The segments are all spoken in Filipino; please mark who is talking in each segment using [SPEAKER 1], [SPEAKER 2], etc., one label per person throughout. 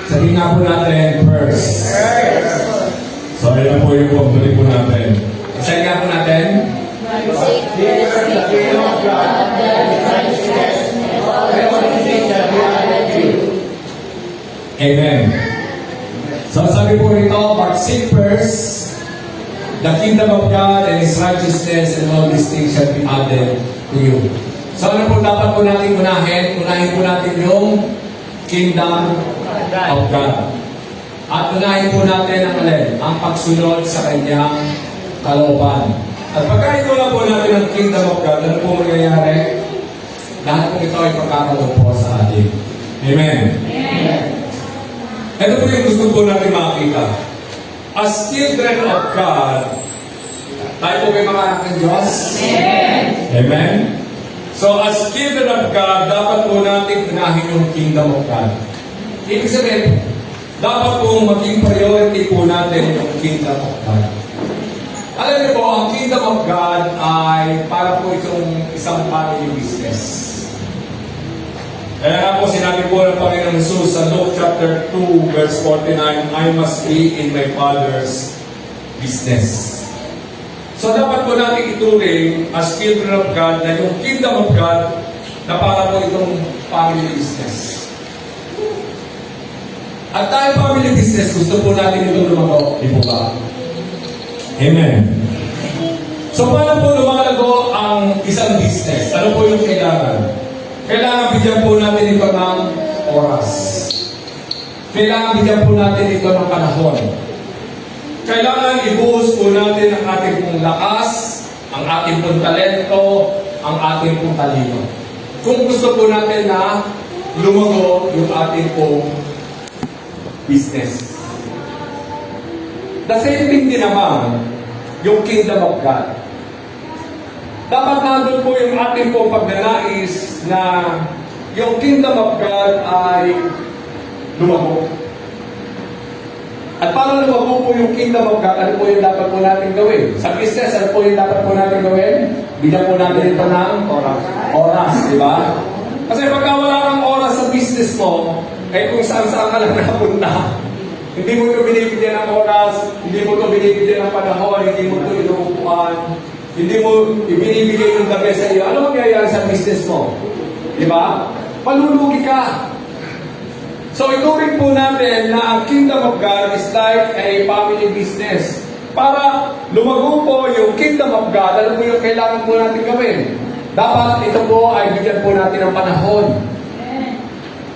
[SPEAKER 1] Sabihin nga po natin, first. So, ayan po yung pagtuloy po natin. Sabihin nga po natin. Amen. So, sabi po rito, but seek first the kingdom of God and His righteousness, and all these things shall be added to you. So, ano po dapat po natin unahin? Unahin po natin yung kingdom of God. At unahin po natin ang alin? Ang pagsunod sa kanyang kalooban. At pagka ito na po natin ang kingdom of God, ano po mangyayari? Lahat po ito ay pagkakaloob po sa atin. Amen. Amen. Ito po yung gusto po natin makita. As children of God, tayo po may mga anak ng Diyos. Amen. Amen. So as children of God, dapat po natin unahin yung kingdom of God. Ibig sabihin, dapat po maging priority po natin yung kingdom of God. Alam niyo po, ang kingdom of God ay para po itong isang family business. Kaya nga po sinabi po ng Panginoon Jesus sa Luke chapter 2 verse 49, I must be in my Father's business. So dapat po natin ituring as children of God na yung kingdom of God na para po itong family business. At tayo family business, gusto po natin itong lumago. Di po ba? Amen. So paano po lumalago ang isang business? Ano po yung kailangan? Kailangan bigyan po natin ito ng oras. Kailangan bigyan po natin ito ng panahon. Kailangan ibuhos po natin ang ating pong lakas, ang ating pong talento, ang ating pong talino. Kung gusto po natin na lumago yung ating pong business. The same thing din naman yung kingdom of God. Dapat nandun po yung ating pong pagnanais na yung kingdom of God ay lumago. At para lumago po yung kingdom of God, ano po yung dapat po natin gawin? Sa business, ano po yung dapat po natin gawin? Bigyan po natin ito ng oras, di ba? Kasi pagka wala kang oras sa business mo, eh kung saan-saan ka lang napunta, hindi mo ito binibigyan ng oras, hindi mo ito binibigyan ng panahon, hindi mo ito inuupuan, hindi mo ibinibigay yung gabi sa iyo, ano mangyayari sa business mo? Di ba? Malulugi ka. So ituring po natin na ang kingdom of God is like a family business. Para lumago po yung kingdom of God, ano po yung kailangan po natin gawin? Dapat ito po ay bigyan po natin ng panahon.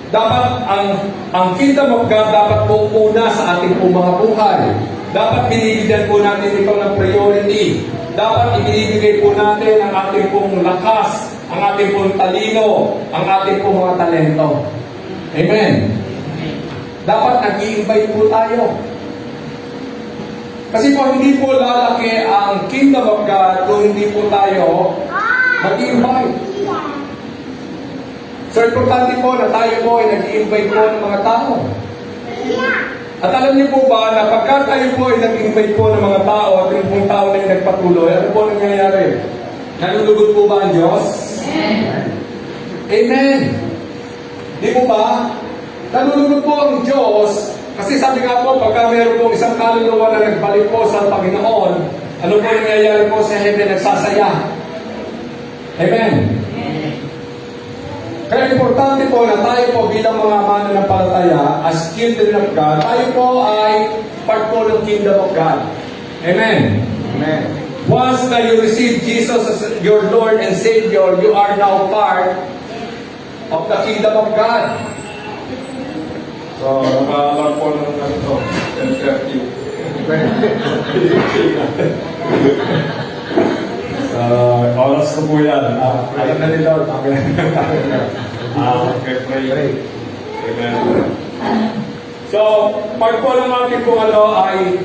[SPEAKER 1] Dapat ang kingdom of God dapat po una sa ating pong mga buhay. Dapat binibigyan po natin ito ng priority. Dapat ibinibigay po natin ang ating pong lakas, ang ating pong talino, ang ating pong mga talento. Amen. Dapat nag-i-invite po tayo. Kasi po hindi po lalaki ang kingdom of God kung hindi po tayo mag-i-invite. So importante po na tayo po ay nag-i-invite po ng mga tao. At alam niyo po ba na pagka tayo po ay nag-invite po ng mga tao at yung pong tao na yung nagpatuloy, ano po nangyayari? Nalulugod po ba ang Diyos? Amen. Amen. Di po ba? Nalulugod po ang Diyos kasi sabi nga po, pagka meron po isang kaluluwa na nagbalik po sa Panginoon, ano po nangyayari po sa heaven? Nagsasaya. Amen. Kaya importante po na tayo po bilang mga mananampalataya as children of God, tayo po ay part po ng kingdom of God. Amen. Amen. Once na you receive Jesus as your Lord and Savior, you are now part of the kingdom of God. So, nakalang po ng ito, 10:30. Oras ko po yan. Alam na nila. Okay, pray. Amen. So, part po ng ating kung ano ay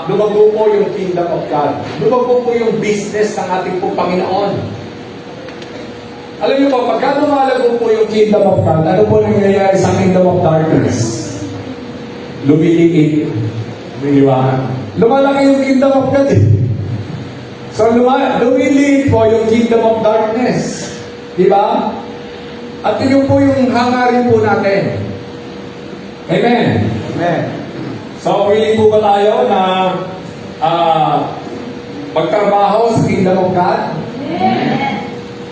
[SPEAKER 1] lumago po yung kingdom of God. Lumago po yung business ng ating pong Panginoon. Alam niyo po, pagka lumalago po yung kingdom of God, ano po nangyayari sa kingdom of darkness? Lumiliit. Di ba? Lumalaki yung kingdom of God eh. So, lumiliit po yung kingdom of darkness. Di ba? At yun po yung hangarin po natin. Amen.
[SPEAKER 2] Amen.
[SPEAKER 1] So, willing po ba tayo na magtrabaho sa Kingdom of God?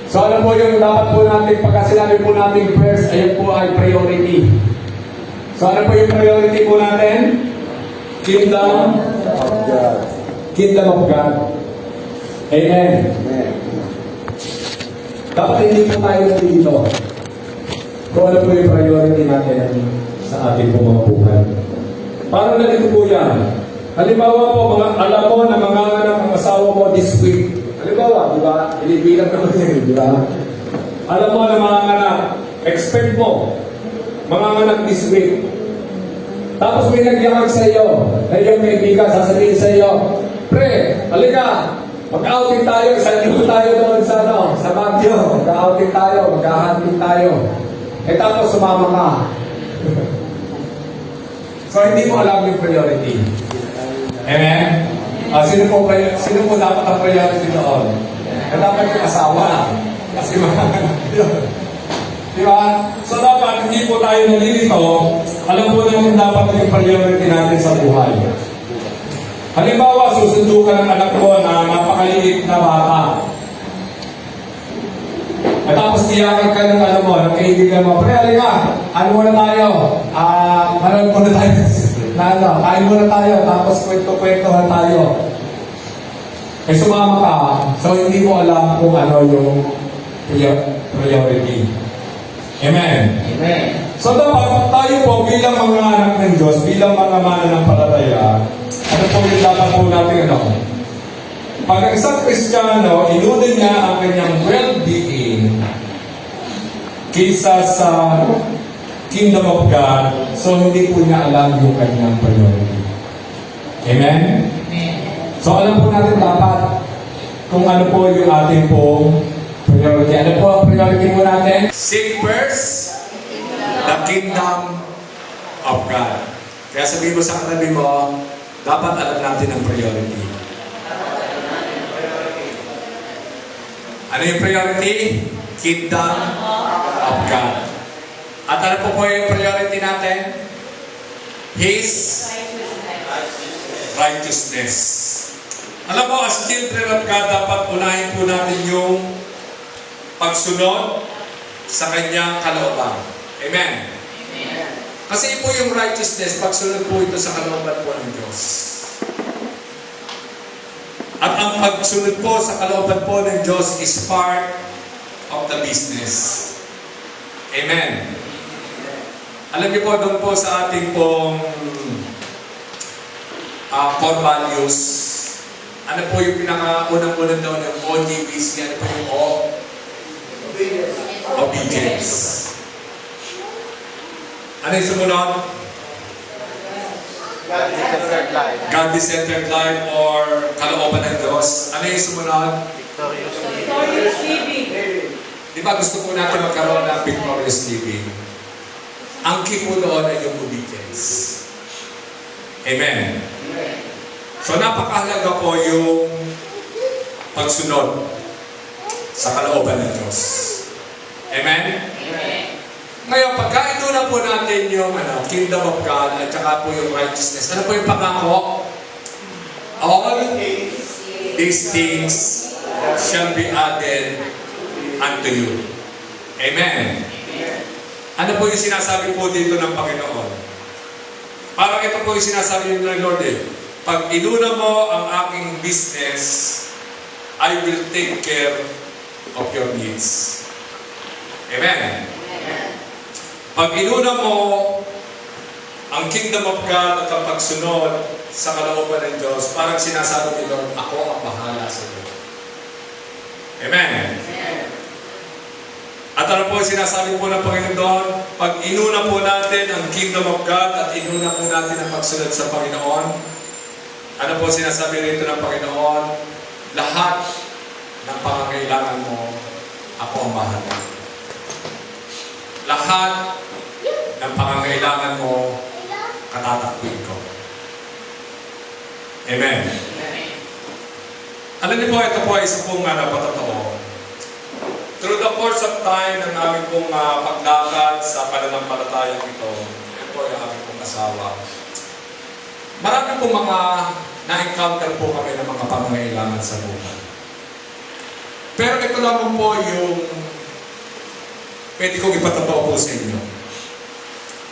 [SPEAKER 1] So, ano po yung dapat po natin, pagka sinabi po natin first, ayun po ay priority. So, ano po yung priority po natin? Kingdom
[SPEAKER 2] Of God.
[SPEAKER 1] Kingdom of God. Amen.
[SPEAKER 2] Amen.
[SPEAKER 1] Dapat hindi po tayo nandito kung ano po yung priority natin sa ating po mga buhay. Parang ganito po yan. Halimbawa po, alam mo na mga anak ang asawa mo this week. Halimbawa, di ba? Ilibilang naman yun, di ba? Alam mo na mga anak, expect mo, mga anak this week. Tapos may nagyakag sa iyo, na iyong kaibigan, sasabihin sa iyo, pre, halika, mag-outing tayo, isang linggo tayo doon sa, sa Baguio. Mag-outing tayo, mag-hunting tayo. Eh tapos sumama ka. So hindi mo alam yung priority. Amen? Sino po dapat ang priority doon? Dapat yung asawa lang. Kasi mga di ba? So dapat hindi po tayo nalilito. Alam po natin dapat yung priority natin sa buhay. Halimbawa, susundo ka ng anak ko na napakaliit na bata. At tapos tiyakan ka ng ano mo, ng kaibigan mo, pre, halika, ano muna tayo? Manood muna tayo. Kain muna tayo, tapos kwento-kwentohan tayo. Eh sumama ka, so hindi mo alam kung ano yung priority. Amen.
[SPEAKER 2] Amen.
[SPEAKER 1] So dapat tayo po bilang mga anak ng Diyos, bilang mga mananampalataya, ano po yung dapat po natin ano? Pag ang isang Kristiyano, inunin niya ang kanyang well-being kaysa sa Kingdom of God, so hindi po niya alam yung kanyang priority. Amen? So alam po natin dapat kung ano po yung ating po priority. Ano po ang priority po natin? Seek first the Kingdom of God. Kaya sabihin mo sa katabi mo, dapat alam natin ang priority. Ano yung priority? Kingdom of God. At ano po yung priority natin? His righteousness. Alam mo, as children of God, dapat unahin po natin yung pagsunod sa kanyang kalooban. Amen? Kasi po yung righteousness, pagsunod po ito sa kalooban po ng Diyos. At ang pagsunod po sa kalooban po ng Diyos is part of the business. Amen. Alam niyo po, doon po sa ating pong core values, ano po yung pinaka-unang-unang daw ng OGBC? Ano po yung O? Obedience. Ano yung sumunod?
[SPEAKER 2] God-centered life.
[SPEAKER 1] God-centered life or kalooban ng Diyos. Ano yung sumunod?
[SPEAKER 2] Victorious living.
[SPEAKER 1] Di ba gusto po natin magkaroon ng victorious living? Ang key po doon ay yung obedience. Amen. So napakahalaga po yung pagsunod sa kalooban ng Diyos. Amen? Ngayon, pagka ito na po natin yung Kingdom of God at saka po yung righteousness, ano po yung pangako? All these things shall be added unto you. Amen. Ano po yung sinasabi po dito ng Panginoon? Parang ito po yung sinasabi ng Lord pag inuna mo ang aking business, I will take care of your needs. Amen. Pag inuna mo ang Kingdom of God at ang pagsunod sa kalooban ng Diyos, parang sinasabi ni Lord, ako ang bahala sa iyo. Amen. At ano po sinasabi po ng Panginoon? Pag inuna po natin ang Kingdom of God at inuna po natin ang pagsunod sa Panginoon, ano po sinasabi rito ng Panginoon? Lahat ng pangangailangan mo, ako ang bahala. Lahat ng pangangailangan mo, katatakwin ko. Amen. Alam niyo po, ito po ay isa pong napatotoo. Through the course of time ng aming pong paglakad sa pananampalatayang ito po yung aming pong asawa. Marami pong mga na-encounter po kami ng mga pangangailangan sa buhay. Pero ito naman po yung pwede kong ipatotoo po sa inyo.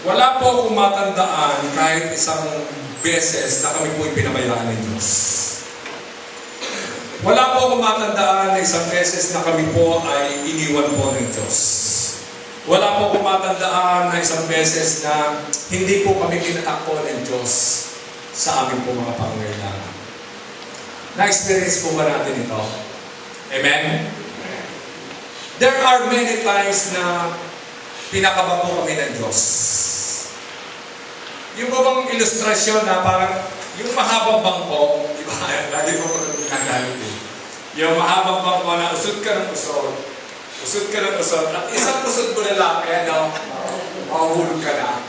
[SPEAKER 1] Wala po akong matandaan kahit isang beses na kami po pinabayaan ng Diyos. Wala po akong matandaan na isang beses na kami po ay iniwan po ng Diyos. Wala po akong matandaan na isang beses na hindi po kami pinatakbo ng Diyos sa aming po mga pangangailangan. Na-experience po ba natin ito? Amen? There are many times na pinakaba po kami ng Diyos. Yung bang ilustrasyon na parang yung mahabang bangko, di ba? Lagi po ko nagalit eh. Yung mahabang bangko na usod ka ng usod, usod ka ng usod, at isang usod mo na lang, kaya no, mahulog ka na.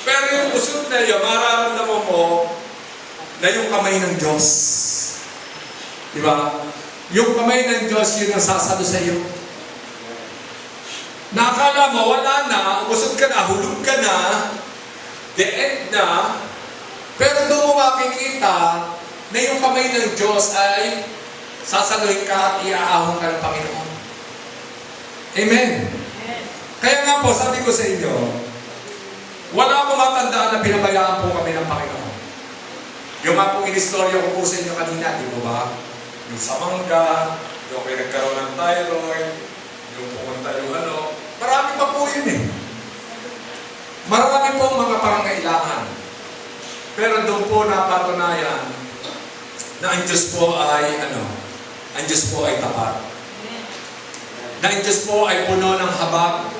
[SPEAKER 1] Pero yung usod na yun, mararamdaman mo na yung kamay ng Diyos. Di ba? Yung kamay ng Diyos, yun ang sasalo sa iyo. Nakakala mo, wala na, usod ka na, hulog ka na, the end na, pero doon mo makikita na yung kamay ng Diyos ay sasaluhin ka at iaahon ka ng Panginoon. Amen? Kaya nga po, sabi ko sa inyo, wala akong matandaan na pinabayaan po kami ng Panginoon. Yung mga pong inistorya ko po sa inyo kanina, di ba ba? Yung sa mangga, yung kayo nagkaroon ng thyroid, yung pumunta yung ano, marami pa po yun eh. Marami pong mga pangangailangan. Pero doon po napatunayan na ang Diyos po ay ang Diyos po ay tapat. Na ang Diyos po ay puno ng habag.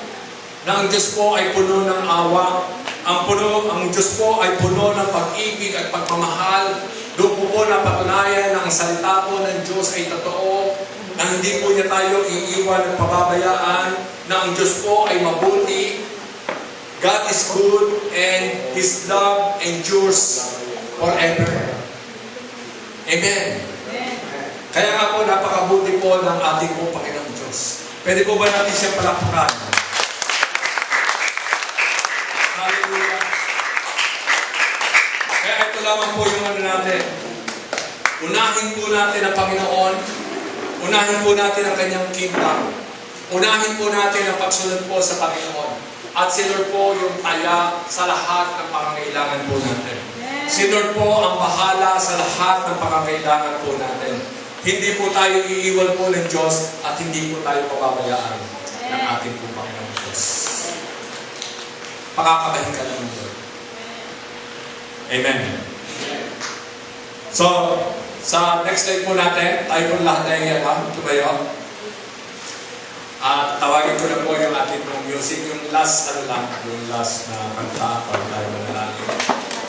[SPEAKER 1] Na ang Diyos po ay puno ng awa. Ang Diyos po ay puno ng pag-ibig at pagmamahal. Doon po napatunayan na ang salita po ng Diyos ay totoo. Na hindi po niya tayo iiwan at pababayaan. Na ang Diyos po ay mabuti. God is good and His love endures forever. Amen. Kaya nga po, napakabuti po ng ating po Panginoong Diyos. Pwede po ba natin siya palakpakan? Hallelujah. Kaya ito lamang po yung ano natin. Unahin po natin ang Panginoon. Unahin po natin ang Kanyang kingdom. Unahin po natin ang pagsunod po sa Panginoon. At si Lord po yung taya sa lahat ng pangangailangan po natin. Si Lord po ang bahala sa lahat ng pangangailangan po natin. Hindi po tayo iiwan po ng Diyos at hindi po tayo pababayaan ng ating po Panginoong Diyos. Pakakabahin ka lang Lord. Amen. So, sa next slide po natin, tayo po lahat ay tumayo. At tawagin ko na po yung ating pong music, yung last na kanta para tayo manalangin.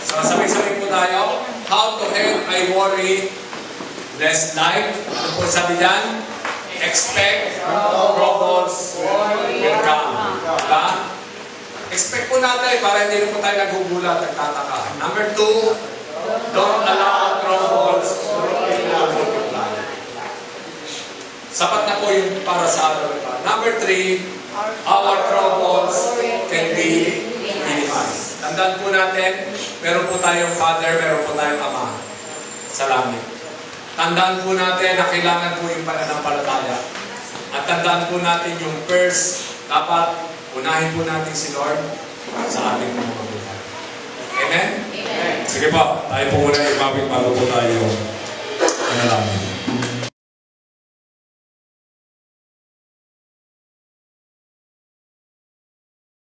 [SPEAKER 1] So sabay-sabay po tayo. How to help I worry less life. Ano po sabi dyan? Expect troubles will come. Diba? Expect po natin para hindi na po tayo nagugulat at tataka. Number 2, don't allow troubles to multiply. Sapat na po yung para sa araw ito. Number 3, our troubles can be minimized. Tandaan po natin, meron po tayong Father, meron po tayong Ama sa langit. Tandaan po natin na kailangan po yung pananampalataya. At tandaan po natin yung first, dapat unahin po natin si Lord sa ating mga buhay. Amen?
[SPEAKER 3] Amen.
[SPEAKER 1] Sige po, tayo po muna imawit bago po tayo manalangin.